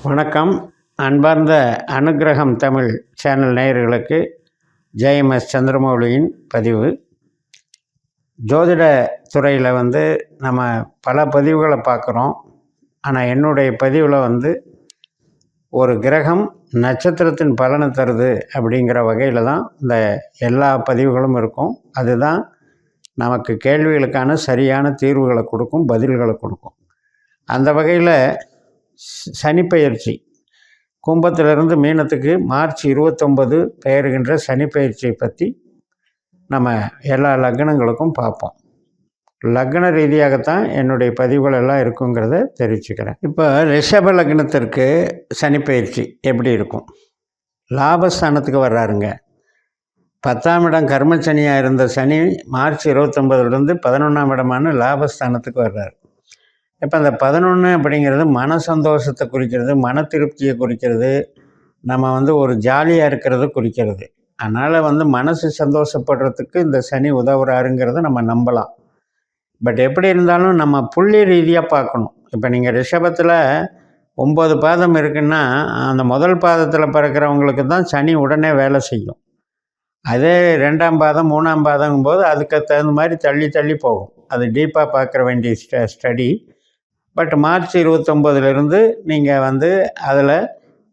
வணக்கம். அன்பார்ந்த அனுக்கிரகம் தமிழ் சேனல் நேயர்களுக்கு ஜெயம்எஸ் சந்திரமௌலியின் பதிவு. ஜோதிட துறையில் நம்ம பல பதிவுகளை பார்க்குறோம். ஆனால் என்னுடைய பதிவில் ஒரு கிரகம் நட்சத்திரத்தின் பலனை தருது அப்படிங்கிற வகையில் தான் இந்த எல்லா பதிவுகளும் இருக்கும். அதுதான் நமக்கு கேள்விகளுக்கான சரியான தீர்வுகளை கொடுக்கும், பதில்களை கொடுக்கும். அந்த வகையில் சனிப்பெயர்ச்சி கும்பத்திலிருந்து மீனத்துக்கு மார்ச் 29 பெயர்கின்ற சனிப்பெயர்ச்சியை பற்றி நம்ம எல்லா லக்னங்களுக்கும் பார்ப்போம். லக்ன ரீதியாகத்தான் என்னுடைய பதிவுகள் எல்லாம் இருக்குங்கிறத தெரிவிச்சுக்கிறேன். இப்போ ரிஷப லக்னத்திற்கு சனிப்பெயர்ச்சி எப்படி இருக்கும்? லாபஸ்தானத்துக்கு வர்றாருங்க. 10ஆம் இடம் கர்மசனியாக இருந்த சனி மார்ச் 29 11ஆம் இடமான லாபஸ்தானத்துக்கு வர்றாரு. இப்போ அந்த 11 அப்படிங்கிறது மன சந்தோஷத்தை குறிக்கிறது, மன திருப்தியை குறிக்கிறது, நம்ம ஒரு ஜாலியாக இருக்கிறத குறிக்கிறது. அதனால் மனசு சந்தோஷப்படுறதுக்கு இந்த சனி உதவுறாருங்கிறத நம்ம நம்பலாம். பட் எப்படி இருந்தாலும் நம்ம புள்ளி ரீதியாக பார்க்கணும். இப்போ நீங்கள் ரிஷபத்தில் 9 பாதம் இருக்குன்னா அந்த முதல் பாதத்தில் பிறக்கிறவங்களுக்கு தான் சனி உடனே வேலை செய்யும். அதே 2ஆம் பாதம் 3ஆம் பாதங்கும் போது அதுக்கு தகுந்த மாதிரி தள்ளி தள்ளி போகும். அது டீப்பாக பார்க்குற வேண்டிய ஸ்டடி. பட் மார்ச் 29 நீங்கள் அதில்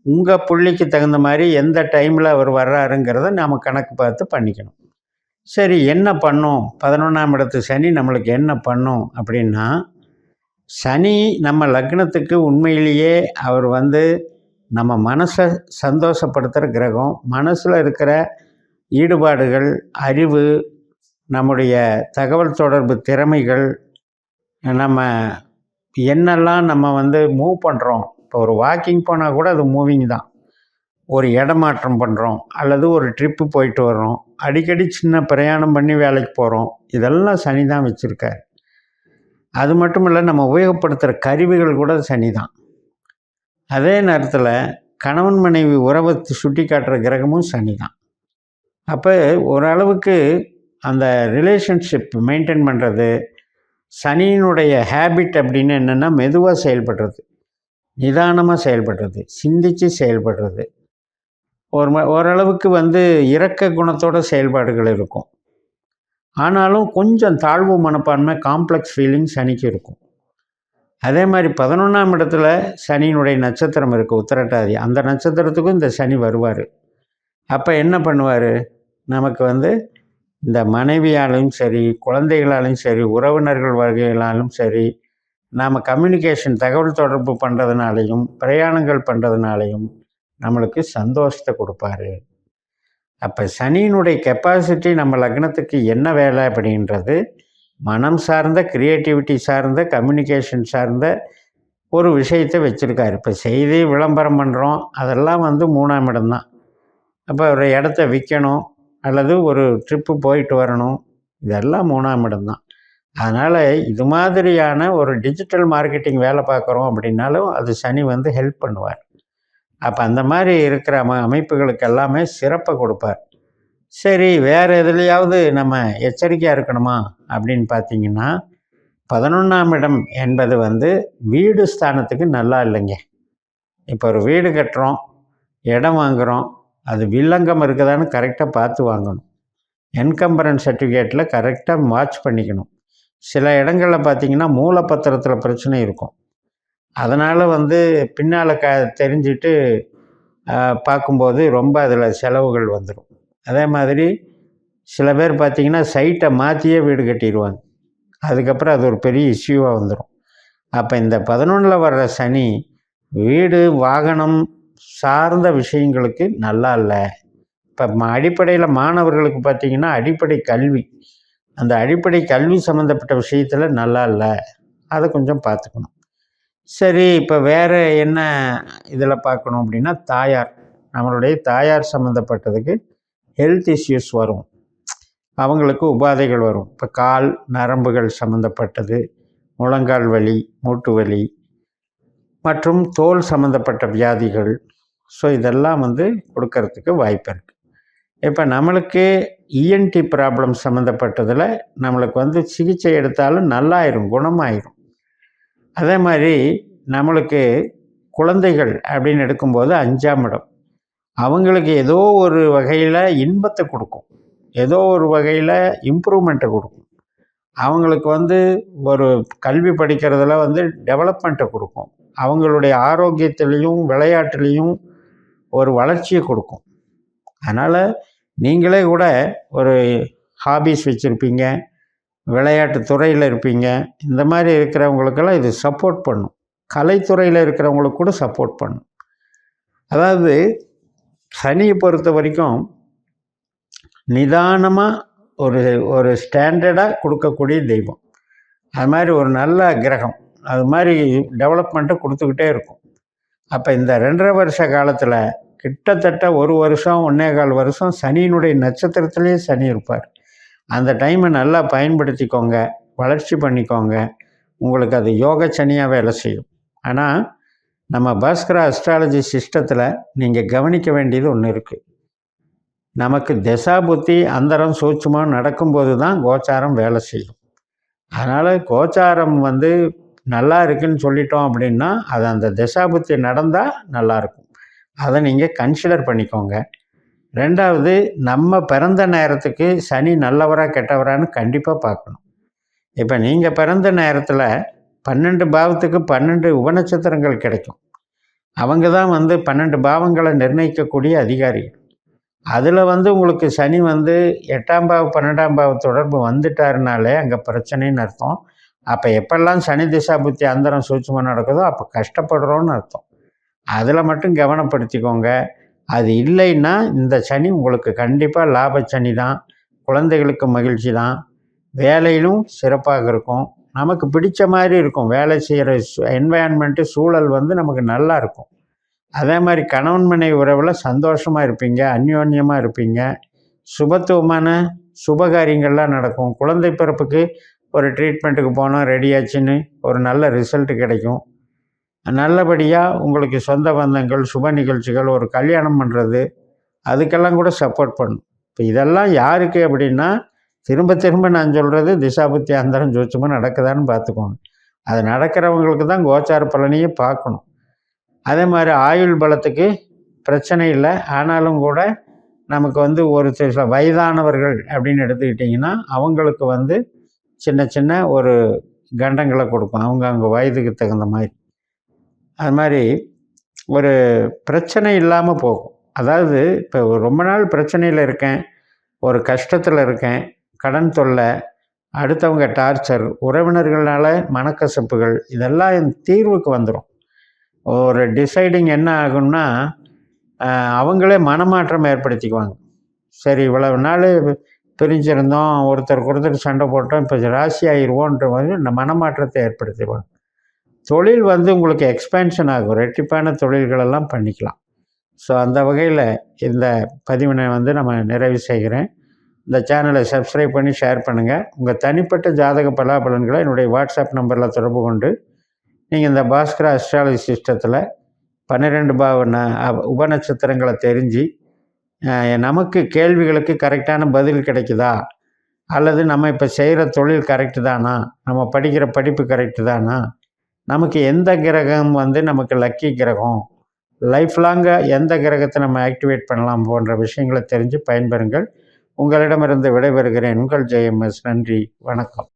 உங்கள் புள்ளிக்கு தகுந்த மாதிரி எந்த டைமில் அவர் வர்றாருங்கிறத நாம் கணக்கு பார்த்து பண்ணிக்கணும். சரி, என்ன பண்ணும் 11ஆம் இடத்து சனி நம்மளுக்கு என்ன பண்ணும் அப்படின்னா, சனி நம்ம லக்னத்துக்கு உண்மையிலேயே அவர் நம்ம மனசை சந்தோஷப்படுத்துகிற கிரகம். மனசில் இருக்கிற ஈடுபாடுகள், அறிவு, நம்முடைய தகவல் தொடர்பு திறமைகள், நம்ம என்னெல்லாம் நம்ம மூவ் பண்ணுறோம். இப்போ ஒரு வாக்கிங் போனால் கூட அது மூவிங் தான். ஒரு இடமாற்றம் பண்ணுறோம் அல்லது ஒரு ட்ரிப்பு போயிட்டு வர்றோம், அடிக்கடி சின்ன பிரயாணம் பண்ணி வேலைக்கு போகிறோம். இதெல்லாம் சனி தான் வச்சுருக்கார். அது மட்டும் இல்லை, நம்ம உபயோகப்படுத்துகிற கருவிகள் கூட சனி தான். அதே நேரத்தில் கணவன் மனைவி உறவை சுட்டி காட்டுற கிரகமும் சனி தான். அப்போ ஓரளவுக்கு அந்த ரிலேஷன்ஷிப் மெயின்டைன் பண்ணுறது, சனியினுடைய ஹேபிட் அப்படின்னு என்னென்னா மெதுவாக செயல்படுறது, நிதானமாக செயல்படுறது, சிந்தித்து செயல்படுறது, ஓரளவுக்கு இரக்க குணத்தோட செயல்பாடுகள் இருக்கும். ஆனாலும் கொஞ்சம் தாழ்வு மனப்பான்மை, காம்ப்ளெக்ஸ் ஃபீலிங் சனிக்கு இருக்கும். அதே மாதிரி 11ஆம் இடத்துல சனியினுடைய நட்சத்திரம் இருக்குது, உத்திரட்டாதி. அந்த நட்சத்திரத்துக்கும் இந்த சனி வருவார். அப்போ என்ன பண்ணுவார்? நமக்கு இந்த மனைவியாலும் சரி, குழந்தைகளாலும் சரி, உறவினர்கள் வகைகளாலும் சரி, நாம் கம்யூனிகேஷன் தகவல் தொடர்பு பண்ணுறதுனாலையும் பிரயாணங்கள் பண்ணுறதுனாலையும் நம்மளுக்கு சந்தோஷத்தை கொடுப்பாரு. அப்போ சனியினுடைய கெப்பாசிட்டி நம்ம லக்னத்துக்கு என்ன வேலை அப்படின்றது, மனம் சார்ந்த, க்ரியேட்டிவிட்டி சார்ந்த, கம்யூனிகேஷன் சார்ந்த ஒரு விஷயத்தை வச்சுருக்காரு. இப்போ செய்தி விளம்பரம் பண்ணுறோம், அதெல்லாம் 3ஆம் இடம்தான். அப்போ ஒரு இடத்த விற்கணும் அல்லது ஒரு ட்ரிப்பு போயிட்டு வரணும், இதெல்லாம் 3ஆம் இடம்தான். அதனால் இது மாதிரியான ஒரு டிஜிட்டல் மார்க்கெட்டிங் வேலை பார்க்குறோம் அப்படின்னாலும் அது சனி ஹெல்ப் பண்ணுவார். அப்போ அந்த மாதிரி இருக்கிற அமைப்புகளுக்கு எல்லாமே சிறப்பை கொடுப்பார். சரி, வேறு எதுலையாவது நம்ம எச்சரிக்கையாக இருக்கணுமா அப்படின்னு பார்த்தீங்கன்னா, 11ஆம் இடம் என்பது வீடு ஸ்தானத்துக்கு நல்லா இல்லைங்க. இப்போ ஒரு வீடு கட்டுறோம், இடம் வாங்குகிறோம், அது வில்லங்கம் இருக்குதான்னு கரெக்டாக பார்த்து வாங்கணும். என்கம்பரன்ஸ் சர்டிஃபிகேட்டில் கரெக்டாக வாட்ச் பண்ணிக்கணும். சில இடங்களில் பார்த்திங்கன்னா மூலப்பத்திரத்தில் பிரச்சனை இருக்கும். அதனால் பின்னால் தெரிஞ்சுட்டு பார்க்கும்போது ரொம்ப அதில் செலவுகள் வந்துடும். அதே மாதிரி சில பேர் பார்த்திங்கன்னா சைட்டை மாற்றியே வீடு கட்டிடுவாங்க. அதுக்கப்புறம் அது ஒரு பெரிய இஷ்யூவாக வந்துடும். அப்போ இந்த 11இல் வர்ற சனி வீடு வாகனம் சார்ந்த விஷயங்களுக்கு நல்லா இல்லை. இப்போ அடிப்படையில் மாணவர்களுக்கு பார்த்திங்கன்னா அடிப்படை கல்வி, அந்த அடிப்படை கல்வி சம்மந்தப்பட்ட விஷயத்தில் நல்லா இல்லை. அதை கொஞ்சம் பார்த்துக்கணும். சரி, இப்போ வேறு என்ன இதில் பார்க்கணும் அப்படின்னா, தாயார், நம்மளுடைய தாயார் சம்மந்தப்பட்டதுக்கு ஹெல்த் இஷ்யூஸ் வரும், அவங்களுக்கு உபாதைகள் வரும். இப்போ கால் நரம்புகள் சம்மந்தப்பட்டது, முழங்கால் வலி, மூட்டு வலி மற்றும் தோல் சம்மந்தப்பட்ட வியாதிகள். ஸோ இதெல்லாம் கொடுக்கறதுக்கு வாய்ப்பு இருக்குது. இப்போ நம்மளுக்கு இஎன்டி ப்ராப்ளம் சம்மந்தப்பட்டதில் நம்மளுக்கு சிகிச்சை எடுத்தாலும் நல்லாயிரும், குணமாயிரும். அதே மாதிரி நம்மளுக்கு குழந்தைகள் அப்படின்னு எடுக்கும்போது 5ஆம் இடம். அவங்களுக்கு ஏதோ ஒரு வகையில் இன்பத்தை கொடுக்கும், ஏதோ ஒரு வகையில் இம்ப்ரூவ்மெண்ட்டை கொடுக்கும். அவங்களுக்கு ஒரு கல்வி படிக்கிறதுல டெவலப்மெண்ட்டை கொடுக்கும். அவங்களுடைய ஆரோக்கியத்திலையும் விளையாட்டுலேயும் ஒரு வளர்ச்சியை கொடுக்கும். அதனால் நீங்களே கூட ஒரு ஹாபீஸ் வச்சுருப்பீங்க, விளையாட்டு துறையில் இருப்பீங்க. இந்த மாதிரி இருக்கிறவங்களுக்கெல்லாம் இது சப்போர்ட் பண்ணும். கலைத்துறையில் இருக்கிறவங்களுக்கு கூட சப்போர்ட் பண்ணும். அதாவது சனியை பொறுத்த வரைக்கும் நிதானமாக ஒரு ஒரு ஸ்டாண்டர்டாக கொடுக்கக்கூடிய தெய்வம். அது மாதிரி ஒரு நல்ல கிரகம். அது மாதிரி டெவலப்மெண்ட்டை கொடுத்துக்கிட்டே இருக்கும். அப்போ இந்த 2.5 வருஷ காலத்தில் கிட்டத்தட்ட 1 வருஷம் 1.25 வருஷம் சனியினுடைய நட்சத்திரத்திலே சனி இருப்பார். அந்த டைமை நல்லா பயன்படுத்திக்கோங்க, வளர்ச்சி பண்ணிக்கோங்க. உங்களுக்கு அது யோக சனியாக வேலை செய்யும். ஆனால் நம்ம பாஸ்கரா அஸ்ட்ராலஜி சிஸ்டத்தில் நீங்கள் கவனிக்க வேண்டியது ஒன்று இருக்குது. நமக்கு தசாபுத்தி அந்தரம் சூட்சுமம் நடக்கும்போது தான் கோச்சாரம் வேலை செய்யும். அதனால் கோச்சாரம் நல்லா இருக்குன்னு சொல்லிட்டோம் அப்படின்னா அது அந்த தசாபுத்தி நடந்தால் நல்லாயிருக்கும். அதை நீங்கள் கன்சிடர் பண்ணிக்கோங்க. 2வது, நம்ம பிறந்த நேரத்துக்கு சனி நல்லவராக கெட்டவரான்னு கண்டிப்பாக பார்க்கணும். இப்போ நீங்கள் பிறந்த நேரத்தில் 12 பாவத்துக்கு 12 உபநட்சத்திரங்கள் கிடைக்கும். அவங்க தான் 12 பாவங்களை நிர்ணயிக்கக்கூடிய அதிகாரிகள். அதில் உங்களுக்கு சனி 8ஆம் பாவம் 12ஆம் பாவ தொடர்பு வந்துட்டாருனாலே அங்கே பிரச்சனைன்னு அர்த்தம். அப்போ எப்பெல்லாம் சனி திசாபுத்தி அந்தரம் சூட்சுமம் நடக்குதோ அப்போ கஷ்டப்படுறோன்னு அர்த்தம். அதில் மட்டும் கவனப்படுத்திக்கோங்க. அது இல்லைன்னா இந்த சனி உங்களுக்கு கண்டிப்பாக லாப சனி தான். குழந்தைகளுக்கு மகிழ்ச்சி தான். வேலையிலும் சிறப்பாக இருக்கும். நமக்கு பிடிச்ச மாதிரி இருக்கும். வேலை செய்கிற என்வாயன்மெண்ட்டு சூழல் நமக்கு நல்லா இருக்கும். அதே மாதிரி கணவன் மனைவி உறவில் சந்தோஷமாக இருப்பீங்க, அந்யோன்யமாக இருப்பீங்க. சுபத்துவமான சுபகாரியங்கள்லாம் நடக்கும். குழந்தை பிறப்புக்கு ஒரு ட்ரீட்மெண்ட்டுக்கு போனோம், ரெடியாச்சுன்னு ஒரு நல்ல ரிசல்ட்டு கிடைக்கும். நல்லபடியாக உங்களுக்கு சொந்த பந்தங்கள், சுப நிகழ்ச்சிகள், ஒரு கல்யாணம் பண்ணுறது, அதுக்கெல்லாம் கூட சப்போர்ட் பண்ணும். இப்போ இதெல்லாம் யாருக்கு அப்படின்னா, திரும்ப திரும்ப நான் சொல்கிறது திசாபுத்தி அந்தரம் சூட்சுமம் நடக்குதான்னு பார்த்துக்கோங்க. அது நடக்கிறவங்களுக்கு தான் கோச்சார பலனையே பார்க்கணும். அதே மாதிரி ஆயுள் பலத்துக்கு பிரச்சனை இல்லை. ஆனாலும் கூட நமக்கு ஒரு சில வயதானவர்கள் அப்படின்னு எடுத்துக்கிட்டிங்கன்னா அவங்களுக்கு சின்ன சின்ன ஒரு கண்டங்களை கொடுக்கும், அவங்க வயதுக்கு தகுந்த மாதிரி. அது மாதிரி ஒரு பிரச்சனை இல்லாமல் போகும். அதாவது இப்போ ரொம்ப நாள் பிரச்சனையில் இருக்கேன், ஒரு கஷ்டத்தில் இருக்கேன், கடன் தொல்லை, அடுத்தவங்க டார்ச்சர், உறவினர்களால் மனக்கசப்புகள், இதெல்லாம் என் தீர்வுக்கு வந்துடும். ஒரு டிசைடிங் என்ன ஆகும்னா அவங்களே மனமாற்றம் ஏற்படுத்திக்குவாங்க. சரி, இவ்வளவு நாள் பிரிஞ்சிருந்தோம், ஒருத்தருக்கு ஒருத்தர் சண்டை போட்டோம், இப்போ ராசி ஆயிடுவோன்ற மாதிரி இந்த மனமாற்றத்தை ஏற்படுத்திடுவாங்க. தொழில் உங்களுக்கு எக்ஸ்பேன்ஷன் ஆகும். ரெட்டிப்பான தொழில்களெல்லாம் பண்ணிக்கலாம். ஸோ அந்த வகையில் இந்த பதிவினை நம்ம நிறைவு செய்கிறேன். இந்த சேனலை சப்ஸ்கிரைப் பண்ணி ஷேர் பண்ணுங்கள். உங்கள் தனிப்பட்ட ஜாதக பலாபலன்களை என்னுடைய வாட்ஸ்அப் நம்பரில் தொடர்பு கொண்டு நீங்கள் இந்த பாஸ்கரா அஸ்ட்ராலஜி சிஸ்டத்தில் 12 பாவ உபநட்சத்திரங்களை தெரிஞ்சு நமக்கு கேள்விகளுக்கு கரெக்டான பதில் கிடைக்குதா, அல்லது நம்ம இப்போ செய்கிற தொழில் கரெக்டு தானா, நம்ம படிக்கிற படிப்பு கரெக்டு தானா, நமக்கு எந்த கிரகம் நமக்கு லக்கி கிரகம், லைஃப் லாங்காக எந்த கிரகத்தை நம்ம ஆக்டிவேட் பண்ணலாம் போன்ற விஷயங்களை தெரிஞ்சு பயன்பெறுங்கள். உங்களிடமிருந்து விடைபெறுகிறேன். உங்கள் ஜெயம்எஸ். நன்றி, வணக்கம்.